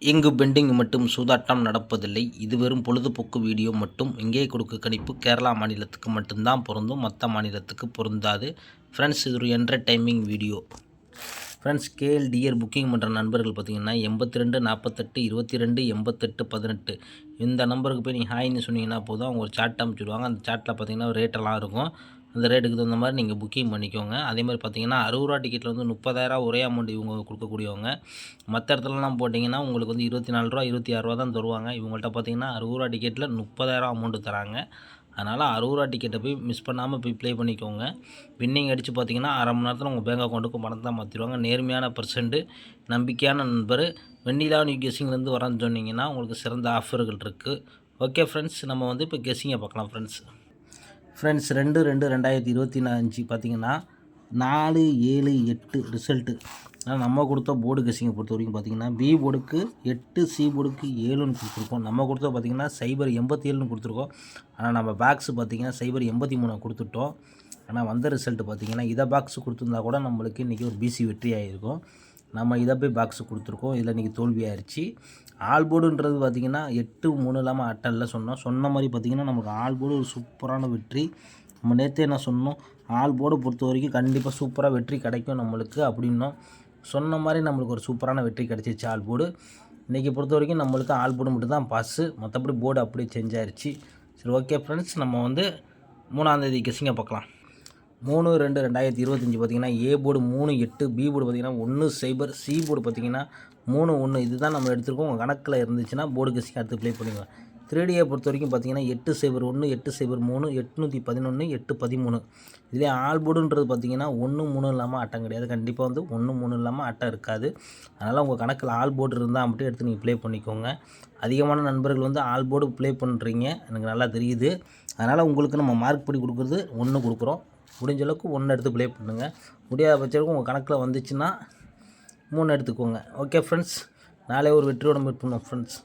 இங்கு பெண்டிங் மட்டும் சூதாட்டம் நடப்பதில்லை. இது வெறும் பொழுதுபோக்கு வீடியோ மட்டும். இங்கே கொடுக்க கணிப்பு கேரளா மாநிலத்துக்கு மட்டும்தான் பொருந்தும், மற்ற மாநிலத்துக்கு பொருந்தாது. ஃப்ரெண்ட்ஸ், இது ஒரு என்டர்டைமிங் வீடியோ. ஃப்ரெண்ட்ஸ், KLDR புக்கிங் பண்ணுற நண்பர்கள் பார்த்தீங்கன்னா 82 48 22 88 18 இந்த நம்பருக்கு போய் நீங்கள் ஹாய்னு சொன்னீங்கன்னா போதும், அவங்க ஒரு சாட் அனுப்பிச்சுடுவாங்க. அந்த சாட்டில் பார்த்தீங்கன்னா ரேட்டெல்லாம் இருக்கும். அந்த ரேட்டுக்கு தகுந்த மாதிரி நீங்கள் புக்கிங் பண்ணிக்கோங்க. அதே மாதிரி பார்த்தீங்கன்னா 60 ரூபா டிக்கெட்டில் வந்து 30,000 ஒரே அமௌண்ட் இவங்க கொடுக்கக்கூடியவங்க. மற்ற இடத்துலலாம் போட்டிங்கன்னா உங்களுக்கு வந்து 24 ரூபா 26 ரூபா தான் தருவாங்க. இவங்கள்ட்ட பார்த்தீங்கன்னா 60 ரூபா டிக்கெட்டில் 30,000 அமௌண்ட்டு தராங்க. அதனால் 60 ரூபா டிக்கெட்டை போய் மிஸ் பண்ணாமல் போய் ப்ளே பண்ணிக்கோங்க. வின்னிங் அடித்து பார்த்தீங்கன்னா அரை மணி நேரத்தில் உங்கள் பேங்க் அக்கௌண்ட்டுக்கு பணத்தை தான் மாற்றிடுவாங்க. நேர்மையான பர்சன்ட்டு, நம்பிக்கையான நண்பர். வெண்ணிலா நியூ கெஸ்ஸிங்லேருந்து வரேன்னு சொன்னீங்கன்னா உங்களுக்கு சிறந்த ஆஃபர்கள் இருக்குது. ஓகே ஃப்ரெண்ட்ஸ், நம்ம வந்து இப்போ கெஸ்ஸிங்கை பார்க்கலாம். ஃப்ரெண்ட்ஸ் 2/2/2025 பார்த்தீங்கன்னா 4 7 8 ரிசல்ட்டு. ஆனால் நம்ம கொடுத்த போர்டு கெஸ்ஸிங்கை பொறுத்த வரைக்கும் பார்த்தீங்கன்னா பி போர்டுக்கு 8, சி போர்டுக்கு 7ன்னு கொடுத்துருக்கோம். நம்ம கொடுத்த பார்த்தீங்கன்னா 087ன்னு கொடுத்துருக்கோம். ஆனால் நம்ம பாக்ஸு பார்த்தீங்கன்னா 083 கொடுத்துட்டோம். ஆனால் வந்த ரிசல்ட்டு பார்த்தீங்கன்னா இதை பாக்ஸு கொடுத்துருந்தா கூட நம்மளுக்கு இன்றைக்கி ஒரு பிசி வெற்றி ஆகிருக்கும். நம்ம இதை போய் பாக்ஸு கொடுத்துருக்கோம். இதில் இன்றைக்கி தோல்வி ஆயிடுச்சு. ஆல் போர்டுன்றது பார்த்திங்கன்னா 8 3 இல்லாமல் அட்டலில் சொன்ன மாதிரி பார்த்திங்கன்னா நமக்கு ஆல் போர்டு ஒரு சூப்பரான வெற்றி. நம்ம நேற்றே என்ன சொன்னோம், ஆல் போர்டு பொறுத்த வரைக்கும் கண்டிப்பாக சூப்பராக வெற்றி கிடைக்கும் நம்மளுக்கு அப்படின்னோம். சொன்ன மாதிரி நம்மளுக்கு ஒரு சூப்பரான வெற்றி கிடச்சிச்சு ஆல் போர்டு. இன்றைக்கி பொறுத்த வரைக்கும் நம்மளுக்கு ஆல் போர்டு மட்டும் தான் பாஸு, மற்றபடி போர்டு அப்படியே சேஞ்ச் ஆயிடுச்சு. சரி, ஓகே ஃப்ரெண்ட்ஸ், நம்ம வந்து 3ஆம் தேதி கெஸ்ஸிங்கை பார்க்கலாம். 3/2/2025 பார்த்திங்கன்னா ஏ போர்டு 3 8, பி போர்டு பார்த்திங்கன்னா 1 0, சி போர்டு பார்த்திங்கன்னா 3 1. இதுதான் நம்ம எடுத்துருக்கோம். உங்கள் கணக்கில் இருந்துச்சுன்னா போர்டு கெஸ்ஸிங் அடுத்து ப்ளே பண்ணுங்க. 3Dயை பொறுத்த வரைக்கும் பார்த்திங்கன்னா 8 0 1, 8 0 3, 811, 8 13. இதிலே ஆல் போர்டுன்றது பார்த்திங்கன்னா 1 3 இல்லாமல் அட்டம் கிடையாது. கண்டிப்பாக வந்து 1 3 இல்லாமல் அட்டம் இருக்காது. அதனால் உங்கள் கணக்கில் ஆல் போர்டு இருந்தால் மட்டும் எடுத்து நீங்கள் ப்ளே பண்ணிக்கோங்க. அதிகமான நண்பர்கள் வந்து ஆல் போர்டு ப்ளே பண்ணுறீங்க, எனக்கு நல்லா தெரியுது. அதனால் உங்களுக்கு நம்ம மார்க் படி கொடுக்குறது 1 கொடுக்குறோம். முடிஞ்ச அளவுக்கு 1 எடுத்து ப்ளே பண்ணுங்கள். முடியாத பட்சத்துக்கு உங்கள் கணக்கில் வந்துச்சுன்னா 3 எடுத்துக்கோங்க. ஓகே ஃப்ரெண்ட்ஸ், நாளை ஒரு வெற்றியோட மீட் பண்ணுவோம் ஃப்ரெண்ட்ஸ்.